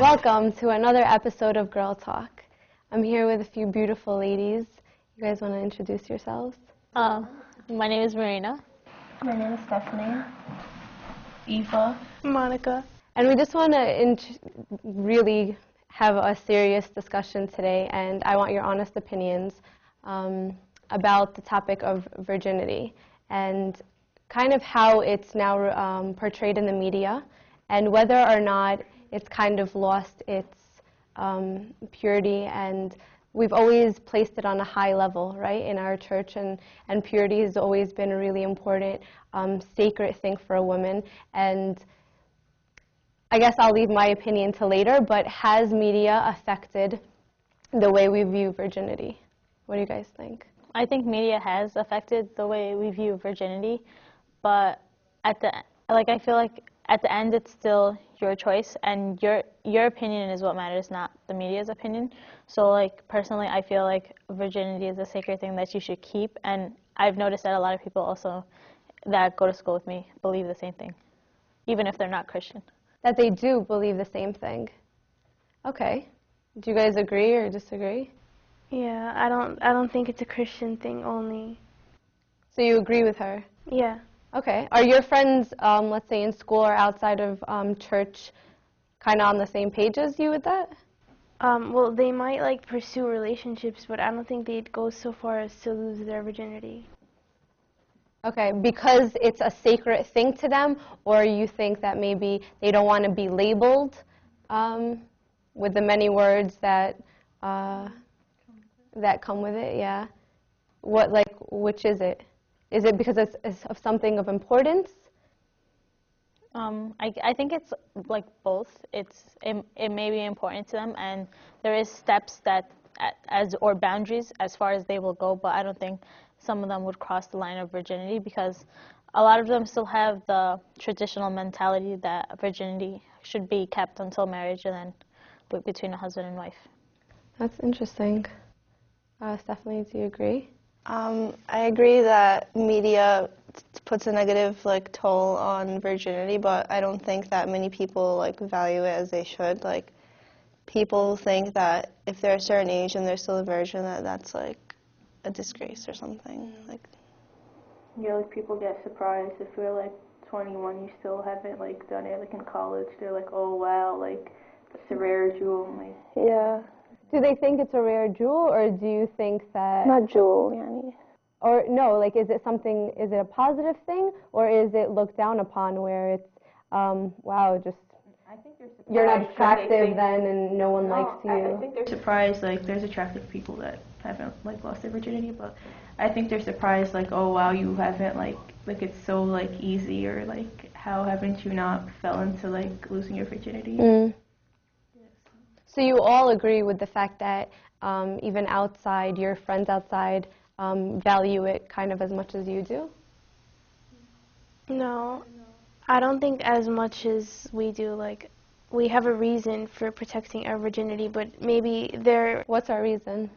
Welcome to another episode of Girl Talk. I'm here with a few beautiful ladies. You guys want to introduce yourselves? My name is Marina. My name is Stephanie. Eva. Monica. And we just want to really have a serious discussion today, and I want your honest opinions about the topic of virginity and kind of how it's now portrayed in the media, and whether or not it's kind of lost its purity. And we've always placed it on a high level, right, in our church, and purity has always been a really important, sacred thing for a woman. And I guess I'll leave my opinion to later, but has media affected the way we view virginity? What do you guys think? I think media has affected the way we view virginity, but I feel like at the end it's still your choice, and your opinion is what matters, not the media's opinion. So like personally, I feel like virginity is a sacred thing that you should keep, and I've noticed that a lot of people also that go to school with me believe the same thing, even if they're not Christian. That they do believe the same thing. Okay. Do you guys agree or disagree? Yeah, I don't think it's a Christian thing only. So you agree with her? Yeah. Okay. Are your friends, let's say in school or outside of church, kind of on the same page as you with that? Well, they might like pursue relationships, but I don't think they'd go so far as to lose their virginity. Okay, because it's a sacred thing to them, or you think that maybe they don't want to be labeled with the many words that that come with it, yeah? Which is it? Is it because it's of something of importance? I think it's like both. It may be important to them, and there is steps that or boundaries as far as they will go, but I don't think some of them would cross the line of virginity, because a lot of them still have the traditional mentality that virginity should be kept until marriage and then between a husband and wife. That's interesting. Stephanie, do you agree? I agree that media puts a negative toll on virginity, but I don't think that many people value it as they should. People think that if they're a certain age and they're still a virgin, that's a disgrace or something. Yeah, people get surprised if you're 21, you still haven't done it in college. They're like, oh wow, it's a rare jewel. Yeah. Do they think it's a rare jewel, or do you think that... Not jewel, yani. Or no, is it a positive thing, or is it looked down upon where it's, wow, just, I think you're not attractive then and no one likes you? I think they're surprised, there's attractive people that haven't, lost their virginity, but I think they're surprised, oh wow, you haven't, it's so, easy, or, how haven't you not fell into, losing your virginity? Mm. So you all agree with the fact that even outside, your friends outside value it kind of as much as you do? No, I don't think as much as we do. We have a reason for protecting our virginity, but maybe they're... What's our reason?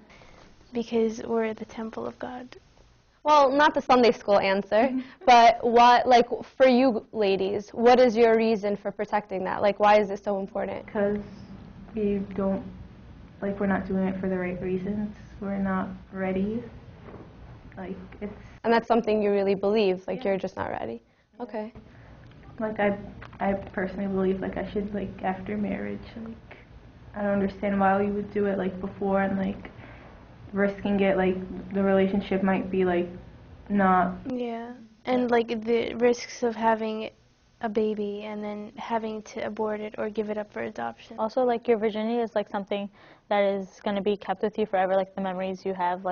Because we're the temple of God. Well, not the Sunday school answer, but what, for you ladies, what is your reason for protecting that? Why is it so important? Because we don't, we're not doing it for the right reasons. We're not ready. It's... And that's something you really believe, you're just not ready. Okay. I personally believe, I should, after marriage, I don't understand why we would do it, before, and, risking it, the relationship might be, not... Yeah, and, the risks of having a baby and then having to abort it or give it up for adoption. Also, your virginity is, something that is going to be kept with you forever, the memories you have,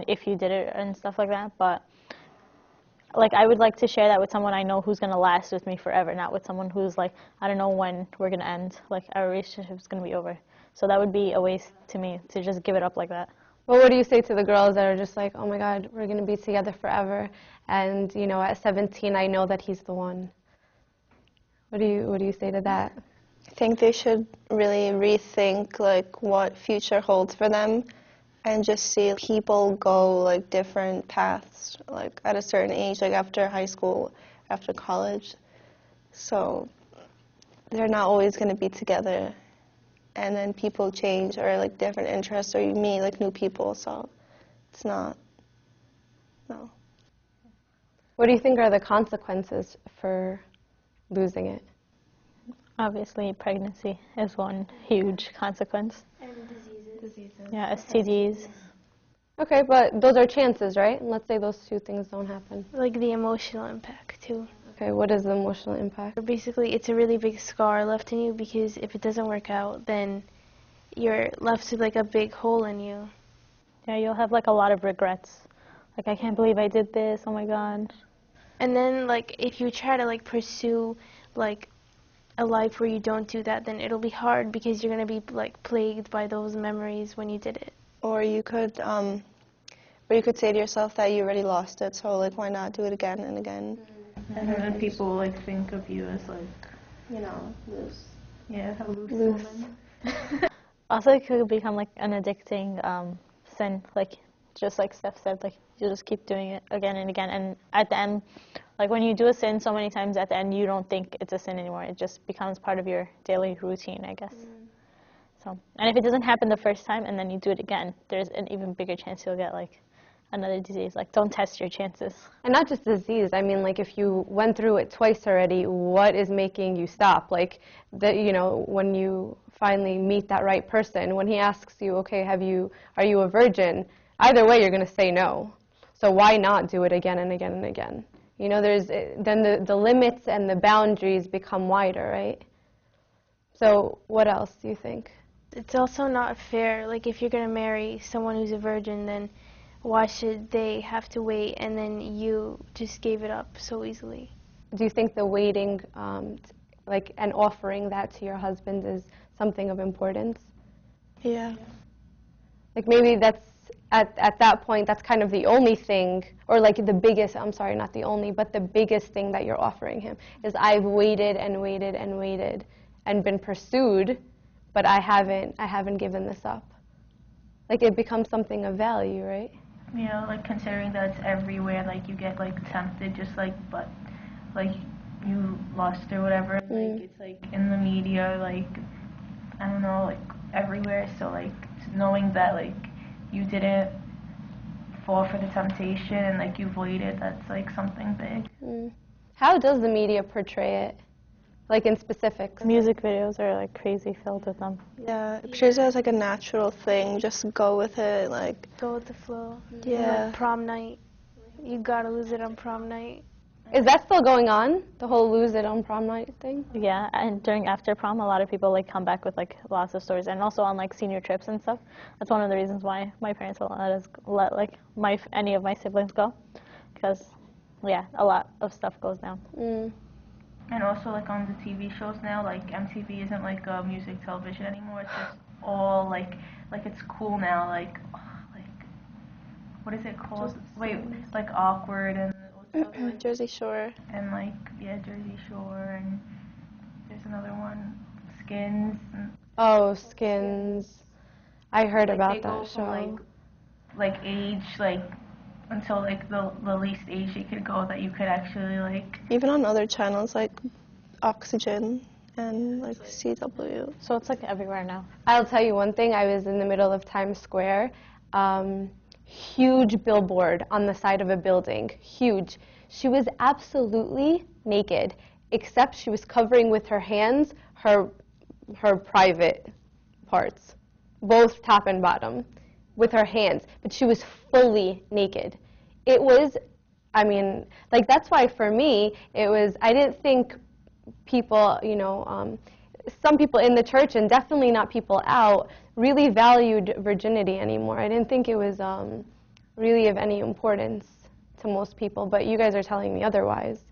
if you did it and stuff like that, but... I would like to share that with someone I know who's going to last with me forever, not with someone who's I don't know when we're going to end. Our relationship is going to be over. So that would be a waste to me to just give it up like that. Well, what do you say to the girls that are just oh my God, we're going to be together forever, and, at 17, I know that he's the one? What do you say to that? I think they should really rethink, what future holds for them, and just see people go, different paths, at a certain age, after high school, after college. So they're not always going to be together and then people change or like different interests, or you meet like new people. So it's not. No. What do you think are the consequences for losing it? Obviously, pregnancy is one huge consequence. And diseases. Yeah, STDs. Okay, but those are chances, right? And let's say those two things don't happen. Like the emotional impact too. Okay, what is the emotional impact? Basically, it's a really big scar left in you because if it doesn't work out, then you're left with like a big hole in you. Yeah, you'll have like a lot of regrets. Like, I can't believe I did this, oh my god. And then like if you try to like pursue like a life where you don't do that, then it'll be hard because you're going to be like plagued by those memories when you did it. Or you could say to yourself that you already lost it, so like why not do it again and again? And then people like think of you as like, You know, loose. yeah, a loose Loose. woman. Also, it could become like an addicting sin, like just like Steph said, like you just keep doing it again and again, and at the end, like when you do a sin so many times, at the end you don't think it's a sin anymore. It just becomes part of your daily routine, I guess. So, and if it doesn't happen the first time and then you do it again, there's an even bigger chance you'll get like another disease. Like, don't test your chances. And not just disease. I mean, like, if you went through it twice already, what is making you stop? Like, when you finally meet that right person, when he asks you, okay, are you a virgin? Either way, you're going to say no. So why not do it again and again and again? You know, then the limits and the boundaries become wider, right? So what else do you think? It's also not fair. Like if you're going to marry someone who's a virgin, then why should they have to wait and then you just gave it up so easily? Do you think the waiting, and offering that to your husband is something of importance? Yeah. Like maybe that's, at that point, that's kind of the only thing, or like the biggest, I'm sorry, not the only, but the biggest thing that you're offering him is I've waited and waited and waited and been pursued, but I haven't given this up. Like it becomes something of value, right? You know, like considering that it's everywhere, like you get like tempted, just like, but like you lost or whatever, like it's like in the media, like I don't know, like everywhere. So like knowing that like you didn't fall for the temptation and like you've waited, that's like something big. How does the media portray it? Like in specifics? Music videos are like crazy filled with them. Yeah, it portrays it as like a natural thing. Just go with it, like. Go with the flow. Yeah. Like prom night. You gotta lose it on prom night. Is that still going on? The whole lose it on prom night thing? Yeah, and during after prom, a lot of people like come back with like lots of stories, and also on like senior trips and stuff. That's one of the reasons why my parents won't let like any of my siblings go, because yeah, a lot of stuff goes down. And also like on the TV shows now, like MTV isn't like a music television anymore. It's just all like it's cool now. Like what is it called? Wait, like Awkward and what's the other one? Jersey Shore. And like Jersey Shore, and there's another one, Skins. And Oh, Skins. I heard like, about they go that from, show. like age until like the least age you could go that you could actually like. Even on other channels like Oxygen and like CW. So it's like everywhere now. I'll tell you one thing. I was in the middle of Times Square. Huge billboard on the side of a building. Huge. She was absolutely naked, except she was covering with her hands her private parts, both top and bottom, with her hands. But she was fully naked. It was, I mean, like that's why for me, it was, I didn't think people, some people in the church and definitely not people out really valued virginity anymore. I didn't think it was really of any importance to most people, but you guys are telling me otherwise.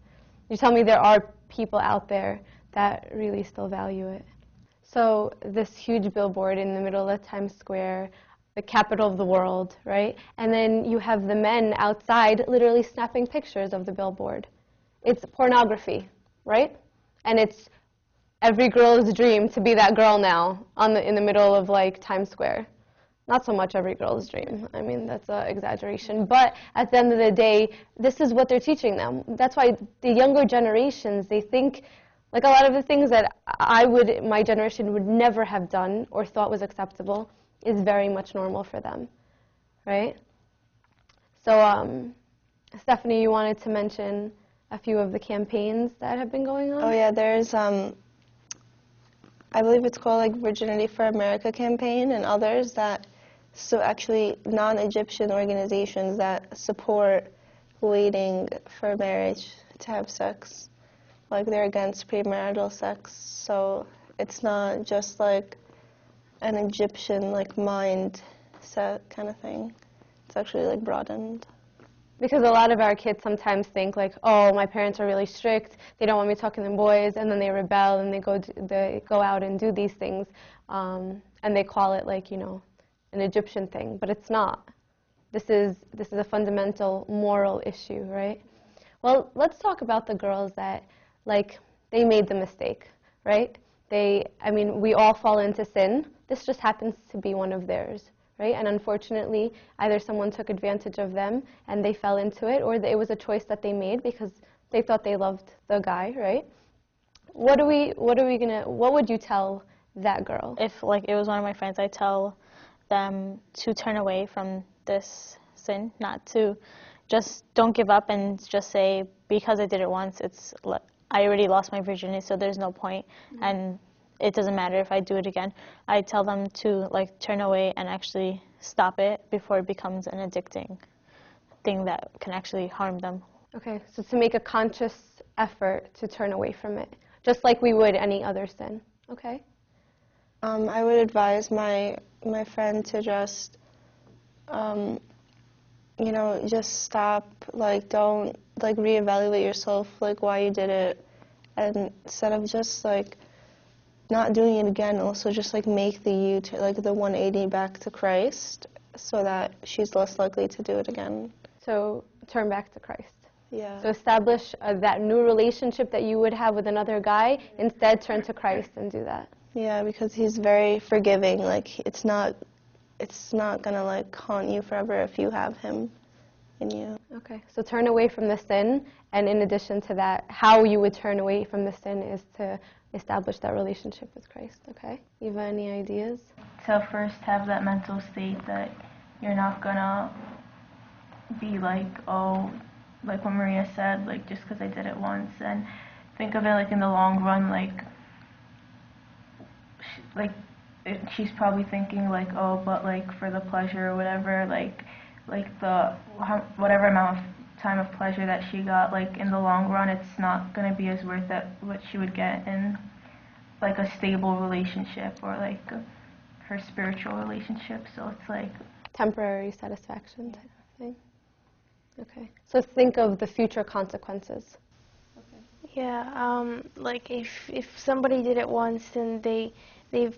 You tell me there are people out there that really still value it. So this huge billboard in the middle of Times Square, the capital of the world, right? And then you have the men outside literally snapping pictures of the billboard. It's pornography, right? And it's every girl's dream to be that girl now in the middle of like Times Square. Not so much every girl's dream. I mean, that's an exaggeration. But at the end of the day, this is what they're teaching them. That's why the younger generations, they think Like a lot of the things that my generation would never have done or thought was acceptable is very much normal for them, right? So, Stephanie, you wanted to mention a few of the campaigns that have been going on? Oh yeah, there's I believe it's called like Virginity for America campaign and others that, so actually non-Egyptian organizations that support waiting for marriage to have sex. Like they're against premarital sex, so it's not just like an Egyptian like mindset kind of thing. It's actually like broadened. Because a lot of our kids sometimes think like, oh, my parents are really strict, they don't want me talking to boys, and then they rebel and they go out and do these things, and they call it like, you know, an Egyptian thing, but it's not. This is a fundamental moral issue, right? Well, let's talk about the girls that, like, they made the mistake, right? I mean, we all fall into sin. This just happens to be one of theirs, right? And unfortunately, either someone took advantage of them and they fell into it, or it was a choice that they made because they thought they loved the guy, right? What would you tell that girl? If like it was one of my friends, I tell them to turn away from this sin, not to just don't give up and just say, because I did it once, I already lost my virginity, so there's no point, and it doesn't matter if I do it again. I tell them to like turn away and actually stop it before it becomes an addicting thing that can actually harm them. Okay, so to make a conscious effort to turn away from it, just like we would any other sin. Okay. I would advise my friend to just, you know, just stop, like, don't, like, reevaluate yourself, like, why you did it, and instead of just, like, not doing it again, also just, like, make the 180 back to Christ, so that she's less likely to do it again. So turn back to Christ. Yeah. So establish that new relationship that you would have with another guy. Instead, turn to Christ and do that. Yeah, because he's very forgiving. Like, it's not gonna, like, haunt you forever if you have him in you. Okay, so turn away from the sin, and in addition to that, how you would turn away from the sin is to establish that relationship with Christ, okay? Eva, any ideas? To first have that mental state that you're not gonna be like, oh, like what Maria said, like just because I did it once, and think of it like in the long run, she's probably thinking like, oh, but like for the pleasure or whatever, whatever amount of time of pleasure that she got, like in the long run, it's not gonna be as worth it what she would get in like a stable relationship or like her spiritual relationship. So it's like Temporary satisfaction type of thing. Okay, so think of the future consequences. Yeah, like if somebody did it once, then they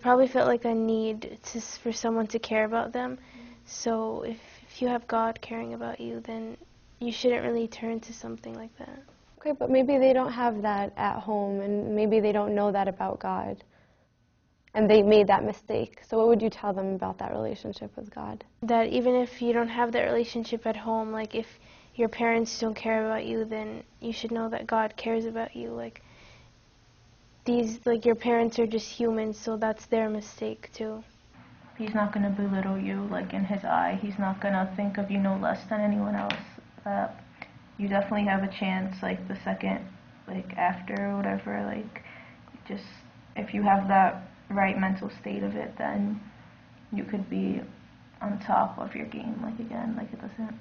probably felt like a need for someone to care about them. So if you have God caring about you, then you shouldn't really turn to something like that. Okay, but maybe they don't have that at home, and maybe they don't know that about God, and they made that mistake. So what would you tell them about that relationship with God? That even if you don't have that relationship at home, like if your parents don't care about you, then you should know that God cares about you. Like your parents are just humans, so that's their mistake too. he's not gonna belittle you, like in his eye. He's not gonna think of you no less than anyone else. You definitely have a chance, like the second, like after or whatever, like just if you have that right mental state of it, then you could be on top of your game, like again, like it doesn't,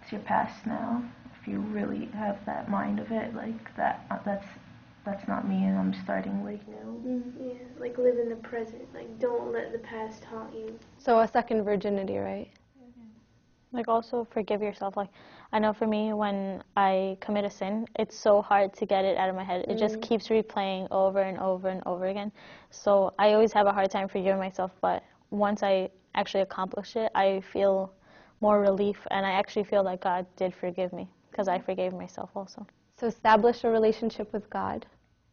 it's your past now. If you really have that mind of it, like that's not me and I'm starting like new. Yeah, like live in the present. Like don't let the past haunt you. So a second virginity, right? Like also forgive yourself. Like I know for me, when I commit a sin, it's so hard to get it out of my head. It just keeps replaying over and over and over again. So I always have a hard time forgiving myself, but once I actually accomplish it, I feel more relief, and I actually feel that God did forgive me because I forgave myself also. So establish a relationship with God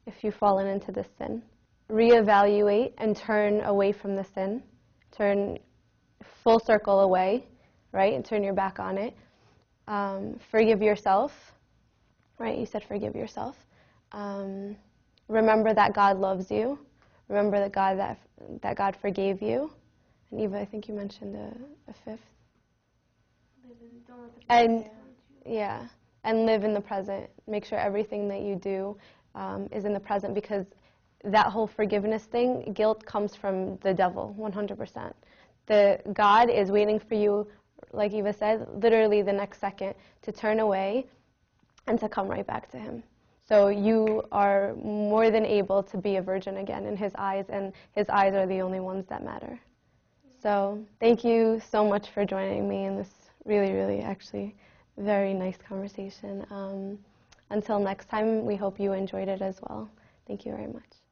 if you've fallen into this sin. Reevaluate and turn away from the sin. Turn full circle away, right, and turn your back on it. Forgive yourself, right? You said forgive yourself. remember that God loves you. Remember that God forgave you. And Eva, I think you mentioned a fifth. And yeah, and live in the present. Make sure everything that you do is in the present, because that whole forgiveness thing, guilt comes from the devil, 100%. God is waiting for you, like Eva said, literally the next second to turn away and to come right back to him. So you are more than able to be a virgin again in his eyes, and his eyes are the only ones that matter. So thank you so much for joining me in this really, really actually very nice conversation. Until next time, we hope you enjoyed it as well. Thank you very much.